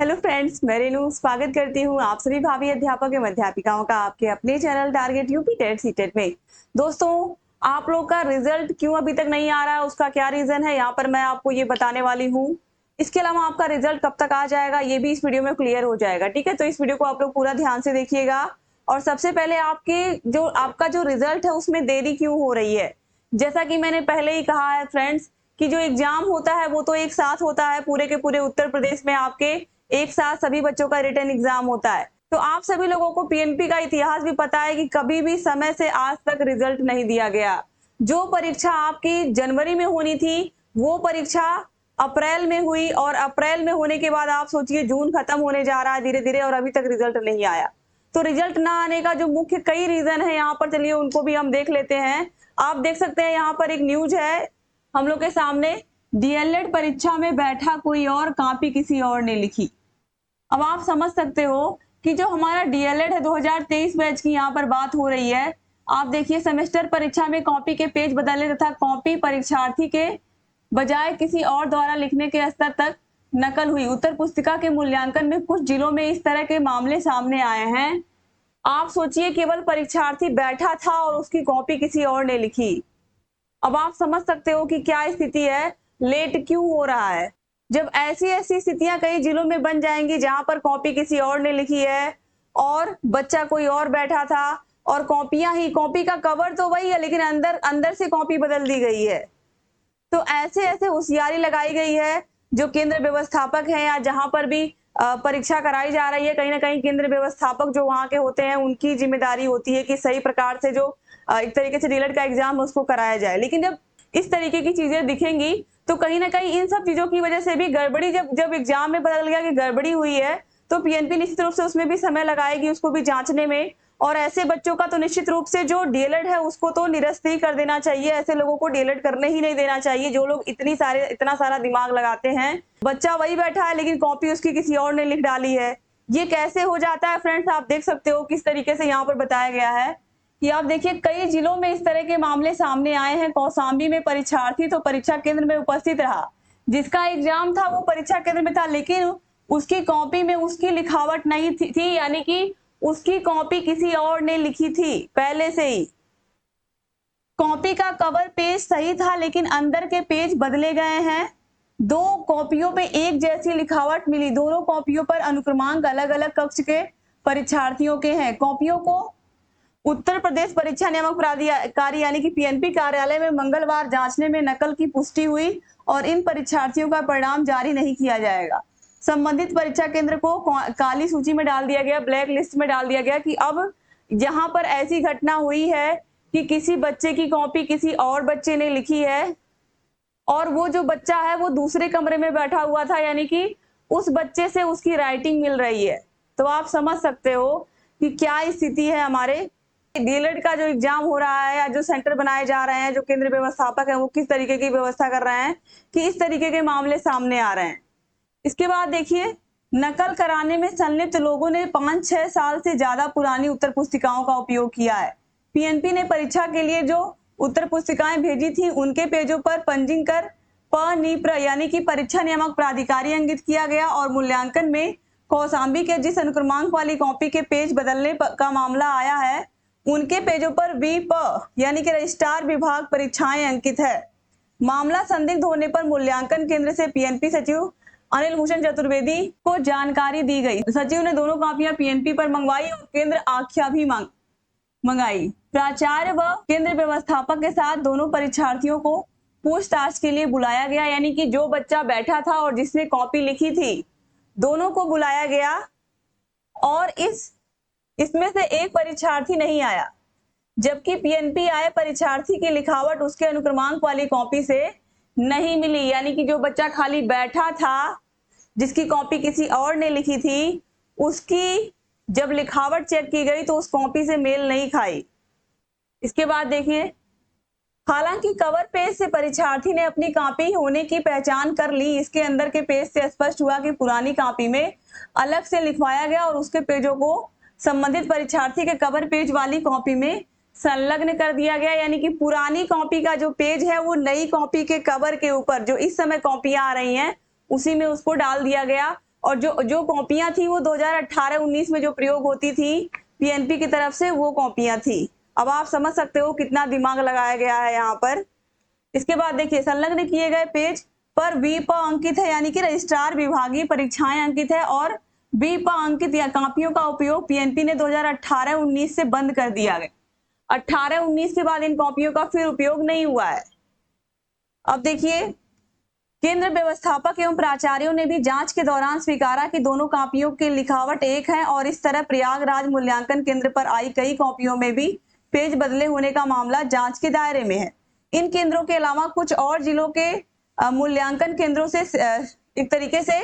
Hello friends, मैं रेनू स्वागत करती हूँ आप सभी भावी अध्यापक एवं अध्यापिकाओं का आपके अपने channel target UP TET CTET में। दोस्तों, आप लोग का रिजल्ट क्यों अभी तक नहीं आ रहा है, उसका क्या रीजन है, यहाँ पर मैं आपको ये बताने वाली हूँ। इसके अलावा आपका रिजल्ट कब तक आ जाएगा ये भी इस वीडियो में क्लियर हो जाएगा। ठीक है, तो इस वीडियो को आप लोग पूरा ध्यान से देखिएगा। और सबसे पहले आपका जो रिजल्ट है उसमें देरी क्यों हो रही है। जैसा कि मैंने पहले ही कहा है फ्रेंड्स कि जो एग्जाम होता है वो तो एक साथ होता है, पूरे के पूरे उत्तर प्रदेश में आपके एक साथ सभी बच्चों का रिटर्न एग्जाम होता है। तो आप सभी लोगों को पीएनपी का इतिहास भी पता है कि कभी भी समय से आज तक रिजल्ट नहीं दिया गया। जो परीक्षा आपकी जनवरी में होनी थी वो परीक्षा अप्रैल में हुई, और अप्रैल में होने के बाद आप सोचिए जून खत्म होने जा रहा है धीरे धीरे और अभी तक रिजल्ट नहीं आया। तो रिजल्ट ना आने का जो मुख्य कई रीजन है यहाँ पर, चलिए उनको भी हम देख लेते हैं। आप देख सकते हैं यहाँ पर एक न्यूज है हम लोग के सामने, डीएलएड परीक्षा में बैठा कोई और, कॉपी किसी और ने लिखी। अब आप समझ सकते हो कि जो हमारा डीएलएड है 2023 बैच की यहाँ पर बात हो रही है। आप देखिए, सेमेस्टर परीक्षा में कॉपी के पेज बदलने तथा कॉपी परीक्षार्थी के बजाय किसी और द्वारा लिखने के स्तर तक नकल हुई। उत्तर पुस्तिका के मूल्यांकन में कुछ जिलों में इस तरह के मामले सामने आए हैं। आप सोचिए, केवल परीक्षार्थी बैठा था और उसकी कॉपी किसी और ने लिखी। अब आप समझ सकते हो कि क्या स्थिति है, लेट क्यों हो रहा है। जब ऐसी ऐसी स्थितियां कई जिलों में बन जाएंगी जहां पर कॉपी किसी और ने लिखी है और बच्चा कोई और बैठा था, और कॉपियां ही, कॉपी का कवर तो वही है लेकिन अंदर अंदर से कॉपी बदल दी गई है। तो ऐसे ऐसे होशियारी लगाई गई है जो केंद्र व्यवस्थापक हैं या जहां पर भी परीक्षा कराई जा रही है, कहीं ना कहीं केंद्र व्यवस्थापक जो वहां के होते हैं उनकी जिम्मेदारी होती है कि सही प्रकार से जो एक तरीके से डीएलएड का एग्जाम उसको कराया जाए। लेकिन जब इस तरीके की चीजें दिखेंगी तो कहीं ना कहीं इन सब चीजों की वजह से भी गड़बड़ी, जब जब एग्जाम में पता गया कि गड़बड़ी हुई है तो पीएनपी निश्चित रूप से उसमें भी समय लगाएगी उसको भी जांचने में। और ऐसे बच्चों का तो निश्चित रूप से जो डीएलएड है उसको तो निरस्त ही कर देना चाहिए। ऐसे लोगों को डीएलएड करने ही नहीं देना चाहिए जो लोग इतना सारा दिमाग लगाते हैं। बच्चा वही बैठा है लेकिन कॉपी उसकी किसी और ने लिख डाली है। ये कैसे हो जाता है फ्रेंड्स, आप देख सकते हो किस तरीके से यहाँ पर बताया गया है कि आप देखिए कई जिलों में इस तरह के मामले सामने आए हैं। कौशाम्बी में परीक्षार्थी तो परीक्षा केंद्र में उपस्थित रहा, जिसका एग्जाम था वो परीक्षा केंद्र में था, लेकिन उसकी कॉपी में उसकी लिखावट नहीं थी, यानी कि उसकी कॉपी किसी और ने लिखी थी पहले से ही। कॉपी का कवर पेज सही था लेकिन अंदर के पेज बदले गए हैं। दो कॉपियों पे एक जैसी लिखावट मिली, दोनों कॉपियों पर अनुक्रमांक अलग अलग कक्ष के परीक्षार्थियों के हैं। कॉपियों को उत्तर प्रदेश परीक्षा नियामक प्राधिकारी यानी कि पीएनपी कार्यालय में मंगलवार जांचने में नकल की पुष्टि हुई और इन परीक्षार्थियों का परिणाम जारी नहीं किया जाएगा। संबंधित परीक्षा केंद्र को काली सूची में डाल दिया गया, ब्लैक लिस्ट में डाल दिया गया कि अब जहां पर ऐसी घटना हुई है कि किसी बच्चे की कॉपी किसी और बच्चे ने लिखी है और वो जो बच्चा है वो दूसरे कमरे में बैठा हुआ था, यानी कि उस बच्चे से उसकी राइटिंग मिल रही है। तो आप समझ सकते हो कि क्या स्थिति है। हमारे डीएलएड का जो एग्जाम हो रहा है या जो सेंटर बनाए जा रहे हैं, जो केंद्र व्यवस्थापक है वो किस तरीके की व्यवस्था कर रहे हैं कि इस तरीके के मामले सामने आ रहे हैं। इसके बाद देखिए, नकल कराने में संलिप्त लोगों ने 5-6 साल से ज्यादा पुरानी उत्तर पुस्तिकाओं का उपयोग किया है। पीएनपी ने परीक्षा के लिए जो उत्तर पुस्तिकाएं भेजी थी उनके पेजों पर पंजीकृत कर पनिप्र यानी कि परीक्षा नियामक प्राधिकारी अंकित किया गया और मूल्यांकन में कौशाम्बी के जिस अनुक्रमांक वाली कॉपी के पेज बदलने का मामला आया है उनके पेजों पर वीप यानी कि रजिस्ट्रार विभाग परीक्षाएं अंकित है। मामला संदिग्ध होने पर मूल्यांकन केंद्र से पीएनपी सचिव अनिल भूषण चतुर्वेदी को जानकारी दी गई। सचिव ने दोनों कॉपियां पीएनपी पर मंगवाई और केंद्र आख्या भी मंगाई। प्राचार्य व केंद्र व्यवस्थापक के साथ दोनों परीक्षार्थियों को पूछताछ के लिए बुलाया गया, यानी कि जो बच्चा बैठा था और जिसने कॉपी लिखी थी दोनों को बुलाया गया और इसमें से एक परीक्षार्थी नहीं आया, जबकि पीएनपी आए परीक्षार्थी की लिखावट उसके अनुक्रमांक वाली कॉपी से नहीं मिली। यानी कि जो बच्चा खाली बैठा था जिसकी कॉपी किसी और ने लिखी थी, उसकी जब लिखावट चेक की गई तो उस कॉपी से मेल नहीं खाई। इसके बाद देखिए, हालांकि कवर पेज से परीक्षार्थी ने अपनी कॉपी होने की पहचान कर ली, इसके अंदर के पेज से स्पष्ट हुआ कि पुरानी कॉपी में अलग से लिखवाया गया और उसके पेजों को संबंधित परीक्षार्थी के कवर पेज वाली कॉपी में संलग्न कर दिया गया। यानी कि पुरानी कॉपी का जो पेज है वो नई कॉपी के कवर के ऊपर जो इस समय कॉपियां आ रही हैं उसी में उसको डाल दिया गया और जो जो कॉपियां थी वो 2018-19 में जो प्रयोग होती थी पीएनपी की तरफ से, वो कॉपियां थी। अब आप समझ सकते हो कितना दिमाग लगाया गया है यहाँ पर। इसके बाद देखिए, संलग्न किए गए पेज पर बी प अंकित है, यानी कि रजिस्ट्रार विभागीय परीक्षाएं अंकित है, और बी प अंकित या कापियों का उपयोग पीएनपी ने 2018-19 से बंद कर दिया गया। 18-19 के बाद इन कॉपियों का फिर उपयोग नहीं हुआ है। अब देखिए, केंद्र व्यवस्थापक एवं प्राचार्यों ने भी जांच के दौरान स्वीकारा कि दोनों कॉपियों की लिखावट एक है, और इस तरह प्रयागराज मूल्यांकन केंद्र पर आई कई कॉपियों में भी पेज बदले होने का मामला जांच के दायरे में है। इन केंद्रों के अलावा कुछ और जिलों के मूल्यांकन केंद्रों से एक तरीके से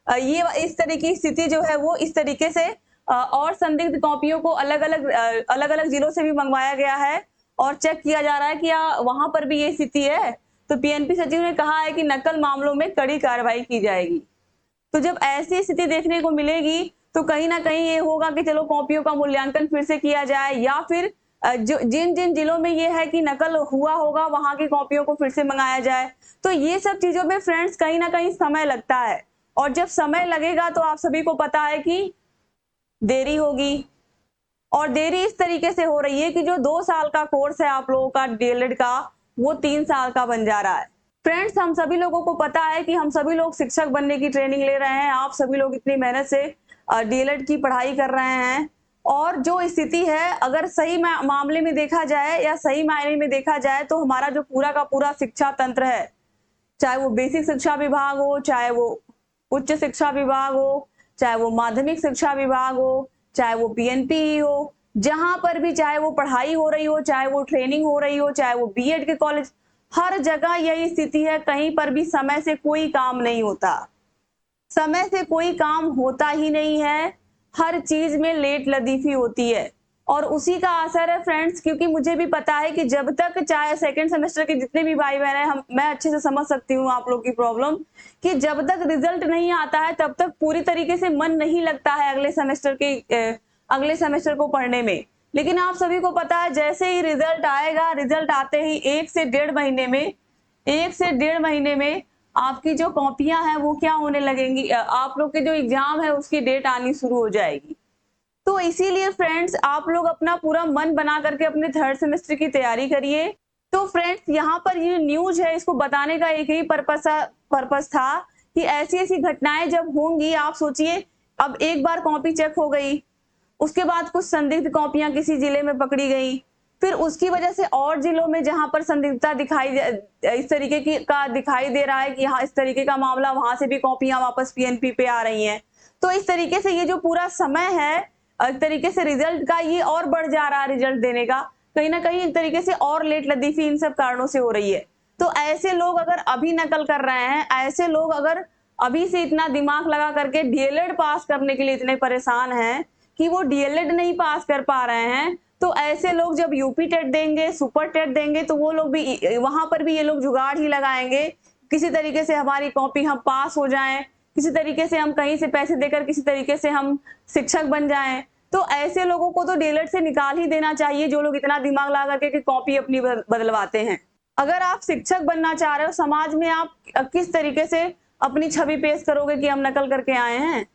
ये इस तरह की स्थिति जो है वो इस तरीके से और संदिग्ध कॉपियों को अलग अलग जिलों से भी मंगवाया गया है और चेक किया जा रहा है कि वहां पर भी ये स्थिति है। तो पीएनपी सचिव ने कहा है कि नकल मामलों में कड़ी कार्रवाई की जाएगी। तो जब ऐसी स्थिति देखने को मिलेगी तो कहीं ना कहीं ये होगा कि चलो कॉपियों का मूल्यांकन फिर से किया जाए, या फिर जिन जिन जिलों में ये है कि नकल हुआ होगा वहां की कॉपियों को फिर से मंगाया जाए। तो ये सब चीजों में फ्रेंड्स कहीं ना कहीं समय लगता है, और जब समय लगेगा तो आप सभी को पता है कि देरी होगी। और देरी इस तरीके से हो रही है कि जो 2 साल का कोर्स है आप लोगों का डीएलएड का, वो 3 साल का बन जा रहा है। फ्रेंड्स, हम सभी लोगों को पता है कि हम सभी लोग शिक्षक बनने की ट्रेनिंग ले रहे हैं। आप सभी लोग इतनी मेहनत से डीएलएड की पढ़ाई कर रहे हैं, और जो स्थिति है अगर सही मामले में देखा जाए या सही मायने में देखा जाए तो हमारा जो पूरा का पूरा शिक्षा तंत्र है, चाहे वो बेसिक शिक्षा विभाग हो, चाहे वो उच्च शिक्षा विभाग हो, चाहे वो माध्यमिक शिक्षा विभाग हो, चाहे वो पीएनपी हो, जहां पर भी चाहे वो पढ़ाई हो रही हो, चाहे वो ट्रेनिंग हो रही हो, चाहे वो बीएड के कॉलेज, हर जगह यही स्थिति है। कहीं पर भी समय से कोई काम नहीं होता, समय से कोई काम होता ही नहीं है। हर चीज में लेट लतीफी होती है, और उसी का असर है फ्रेंड्स, क्योंकि मुझे भी पता है कि जब तक चाहे सेकंड सेमेस्टर के जितने भी भाई बहन हैं, मैं अच्छे से समझ सकती हूँ आप लोग की प्रॉब्लम, कि जब तक रिजल्ट नहीं आता है तब तक पूरी तरीके से मन नहीं लगता है अगले सेमेस्टर को पढ़ने में। लेकिन आप सभी को पता है जैसे ही रिजल्ट आएगा, रिजल्ट आते ही 1 से 1.5 महीने में आपकी जो कॉपियां हैं वो क्या होने लगेंगी, आप लोग के जो एग्जाम है उसकी डेट आनी शुरू हो जाएगी। तो इसीलिए फ्रेंड्स, आप लोग अपना पूरा मन बना करके अपने 3rd सेमेस्टर की तैयारी करिए। तो फ्रेंड्स, यहाँ पर ये न्यूज है, इसको बताने का एक ही पर्पस था कि ऐसी ऐसी घटनाएं जब होंगी, आप सोचिए अब एक बार कॉपी चेक हो गई, उसके बाद कुछ संदिग्ध कॉपियां किसी जिले में पकड़ी गई, फिर उसकी वजह से और जिलों में जहां पर संदिग्धता इस तरीके की का दिखाई दे रहा है कि हाँ इस तरीके का मामला, वहां से भी कॉपियां वापस पीएनपी पे आ रही हैं। तो इस तरीके से ये जो पूरा समय है एक तरीके से रिजल्ट का, ये और बढ़ जा रहा है रिजल्ट देने का, कहीं ना कहीं एक तरीके से और लेट लतीफी इन सब कारणों से हो रही है। तो ऐसे लोग अगर अभी नकल कर रहे हैं, ऐसे लोग अगर अभी से इतना दिमाग लगा करके डीएलएड पास करने के लिए इतने परेशान हैं कि वो डीएलएड नहीं पास कर पा रहे हैं, तो ऐसे लोग जब यूपी टेट देंगे, सुपर टेट देंगे, तो वो लोग भी वहां पर भी ये लोग जुगाड़ ही लगाएंगे, किसी तरीके से हमारी कॉपी हम पास हो जाएं, किसी तरीके से हम कहीं से पैसे देकर किसी तरीके से हम शिक्षक बन जाएं। तो ऐसे लोगों को तो डीएलएड से निकाल ही देना चाहिए, जो लोग इतना दिमाग लगा करके कॉपी अपनी बदलवाते हैं। अगर आप शिक्षक बनना चाह रहे हो, समाज में आप किस तरीके से अपनी छवि पेश करोगे कि हम नकल करके आए हैं?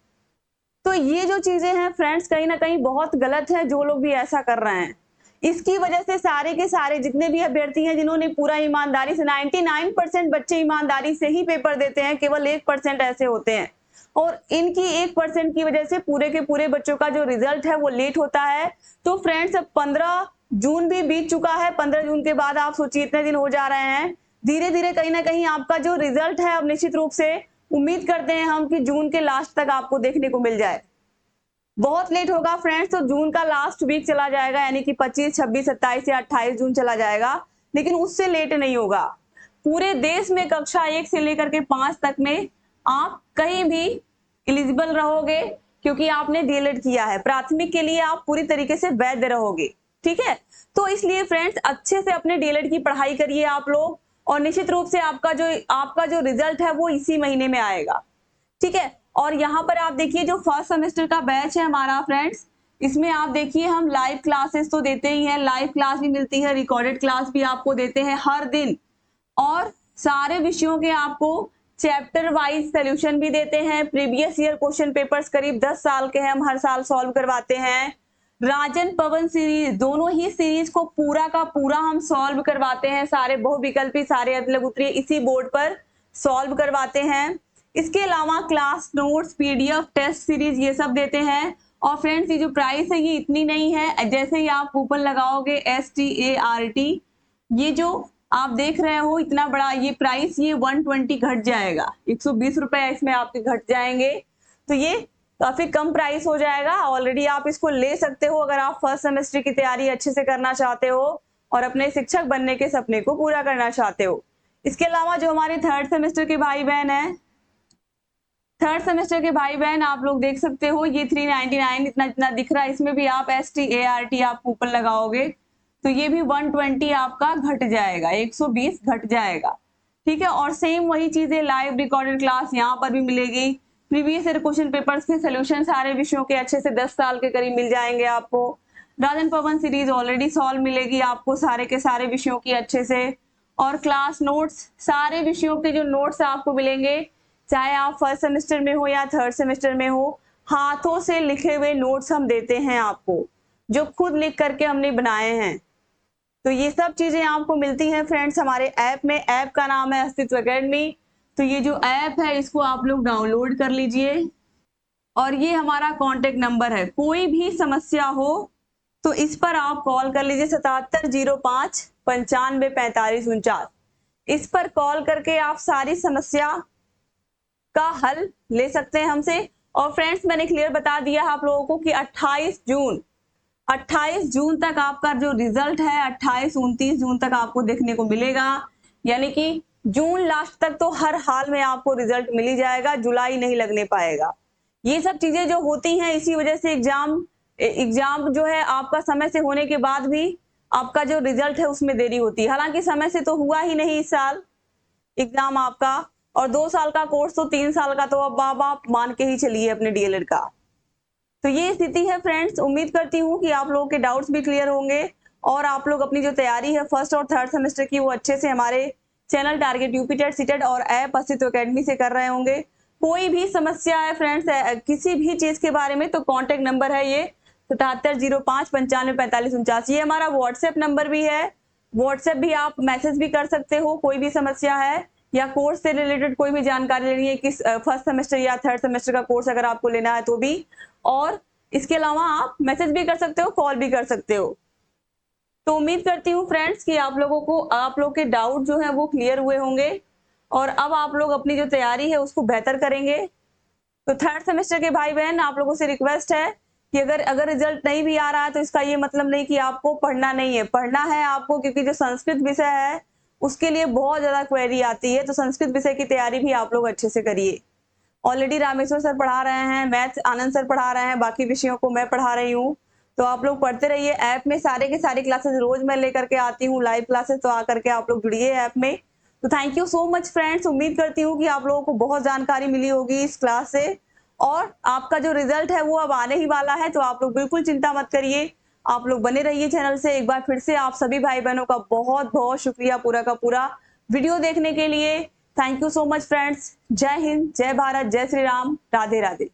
तो ये जो चीजें हैं फ्रेंड्स, कहीं ना कहीं बहुत गलत है जो लोग भी ऐसा कर रहे हैं। इसकी वजह से सारे के सारे जितने भी अभ्यर्थी हैं जिन्होंने पूरा ईमानदारी से 99% बच्चे ईमानदारी से ही पेपर देते हैं, केवल 1% ऐसे होते हैं, और इनकी 1% की वजह से पूरे के पूरे बच्चों का जो रिजल्ट है वो लेट होता है। तो फ्रेंड्स, अब 15 जून भी बीत चुका है। 15 जून के बाद आप सोचिए इतने दिन हो जा रहे हैं। धीरे धीरे कहीं ना कहीं आपका जो रिजल्ट है, अब निश्चित रूप से उम्मीद करते हैं हम कि जून के लास्ट तक आपको देखने को मिल जाए। बहुत लेट होगा फ्रेंड्स, तो जून का लास्ट वीक चला जाएगा, यानी कि 25, 26, 27 या 28 जून चला जाएगा, लेकिन उससे लेट नहीं होगा। पूरे देश में कक्षा 1 से लेकर के 5 तक में आप कहीं भी एलिजिबल रहोगे, क्योंकि आपने डीएलएड किया है। प्राथमिक के लिए आप पूरी तरीके से वैध रहोगे, ठीक है। तो इसलिए फ्रेंड्स, अच्छे से अपने डीएलएड की पढ़ाई करिए आप लोग, और निश्चित रूप से आपका जो रिजल्ट है वो इसी महीने में आएगा, ठीक है। और यहाँ पर आप देखिए जो 1st सेमेस्टर का बैच है हमारा फ्रेंड्स, इसमें आप देखिए हम लाइव क्लासेस तो देते ही हैं, लाइव क्लास भी मिलती है, रिकॉर्डेड क्लास भी आपको देते हैं हर दिन, और सारे विषयों के आपको चैप्टर वाइज सोल्यूशन भी देते हैं। प्रीवियस ईयर क्वेश्चन पेपर्स करीब 10 साल के हैं, हम हर साल सॉल्व करवाते हैं। राजन पवन सीरीज, दोनों ही सीरीज को पूरा का पूरा हम सॉल्व करवाते हैं। सारे बहुविकल्पी, सारे अदल उत्तरीय इसी बोर्ड पर सॉल्व करवाते हैं। इसके अलावा class notes, PDF, test series ये सब देते हैं। और फ्रेंड्स ये जो प्राइस है ये इतनी नहीं है, जैसे ही आप कूपन लगाओगे START, ये जो आप देख रहे हो इतना बड़ा ये प्राइस, ये 120 घट जाएगा, 120 रुपए इसमें आपके घट जाएंगे। तो ये काफी कम प्राइस हो जाएगा। ऑलरेडी आप इसको ले सकते हो अगर आप फर्स्ट सेमेस्टर की तैयारी अच्छे से करना चाहते हो और अपने शिक्षक बनने के सपने को पूरा करना चाहते हो। इसके अलावा जो हमारे थर्ड सेमेस्टर के भाई बहन है, थर्ड सेमेस्टर के भाई बहन आप लोग देख सकते हो, ये 399 इतना जितना दिख रहा है, इसमें भी आप START आप कूपन लगाओगे तो ये भी 120 आपका घट जाएगा, 120 घट जाएगा। ठीक है, और सेम वही चीजें लाइव रिकॉर्डेड क्लास यहाँ पर भी मिलेगी। प्रीवियस ईयर क्वेश्चन पेपर्स के सोल्यूशन सारे विषयों के अच्छे से 10 साल के करीब मिल जाएंगे आपको। राजन पवन सीरीज ऑलरेडी सॉल्व मिलेगी आपको सारे के सारे विषयों की अच्छे से। और क्लास नोट्स, सारे विषयों के जो नोट्स आपको मिलेंगे, चाहे आप फर्स्ट सेमेस्टर में हो या थर्ड सेमेस्टर में हो, हाथों से लिखे हुए नोट्स हम देते हैं आपको, जो खुद लिख करके हमने बनाए हैं। तो ये सब चीजें आपको मिलती हैं फ्रेंड्स हमारे ऐप में। ऐप का नाम है अस्तित्व एकेडमी। तो ये जो ऐप है इसको आप लोग डाउनलोड कर लीजिए और ये हमारा कांटेक्ट नंबर है। कोई भी समस्या हो तो इस पर आप कॉल कर लीजिए, 7705 95 45 49। इस पर कॉल करके आप सारी समस्या का हल ले सकते हैं हमसे। और फ्रेंड्स मैंने क्लियर बता दिया है आप लोगों को कि 28 जून तक आपका जो रिजल्ट है 28-29 जून तक आपको देखने को मिलेगा। यानी कि जून लास्ट तक तो हर हाल में आपको रिजल्ट मिल ही जाएगा, जुलाई नहीं लगने पाएगा। ये सब चीजें जो होती हैं इसी वजह से एग्जाम जो है आपका समय से होने के बाद भी आपका जो रिजल्ट है उसमें देरी होती है। हालांकि समय से तो हुआ ही नहीं इस साल एग्जाम आपका, और 2 साल का कोर्स तो 3 साल का तो अब आप मान के ही चलिए अपने DLED का। तो ये स्थिति है फ्रेंड्स। उम्मीद करती हूँ कि आप लोगों के डाउट्स भी क्लियर होंगे और आप लोग अपनी जो तैयारी है फर्स्ट और थर्ड सेमेस्टर की वो अच्छे से हमारे channel target UP TET CTET और ऐप अस्तित्व एकेडमी से कर रहे होंगे। कोई भी समस्या है फ्रेंड्स किसी भी चीज के बारे में तो कॉन्टेक्ट नंबर है ये 7705 95 45 49। ये हमारा व्हाट्सएप नंबर भी है, व्हाट्सएप भी आप मैसेज भी कर सकते हो। कोई भी समस्या है या कोर्स से रिलेटेड कोई भी जानकारी लेनी है, किस फर्स्ट सेमेस्टर या थर्ड सेमेस्टर का कोर्स अगर आपको लेना है तो भी, और इसके अलावा आप मैसेज भी कर सकते हो, कॉल भी कर सकते हो। तो उम्मीद करती हूँ फ्रेंड्स कि आप लोगों को आप लोग के डाउट जो है वो क्लियर हुए होंगे और अब आप लोग अपनी जो तैयारी है उसको बेहतर करेंगे। तो थर्ड सेमेस्टर के भाई बहन आप लोगों से रिक्वेस्ट है कि अगर रिजल्ट नहीं भी आ रहा है तो इसका ये मतलब नहीं कि आपको पढ़ना नहीं है, पढ़ना है आपको, क्योंकि जो संस्कृत विषय है उसके लिए बहुत ज्यादा क्वेरी आती है। तो संस्कृत विषय की तैयारी भी आप लोग अच्छे से करिए। ऑलरेडी रामेश्वर सर पढ़ा रहे हैं, मैथ्स आनंद सर पढ़ा रहे हैं, बाकी विषयों को मैं पढ़ा रही हूँ। तो आप लोग पढ़ते रहिए। ऐप में सारे के सारी क्लासेस रोज मैं लेकर के आती हूँ, लाइव क्लासेस, तो आकर के आप लोग जुड़िए ऐप में। तो thank you so much friends. उम्मीद करती हूँ कि आप लोगों को बहुत जानकारी मिली होगी इस क्लास से और आपका जो रिजल्ट है वो अब आने ही वाला है। तो आप लोग बिल्कुल चिंता मत करिए, आप लोग बने रहिए चैनल से। एक बार फिर से आप सभी भाई बहनों का बहुत बहुत शुक्रिया पूरा का पूरा वीडियो देखने के लिए। Thank you so much friends. जय हिंद, जय भारत, जय श्री राम, राधे राधे।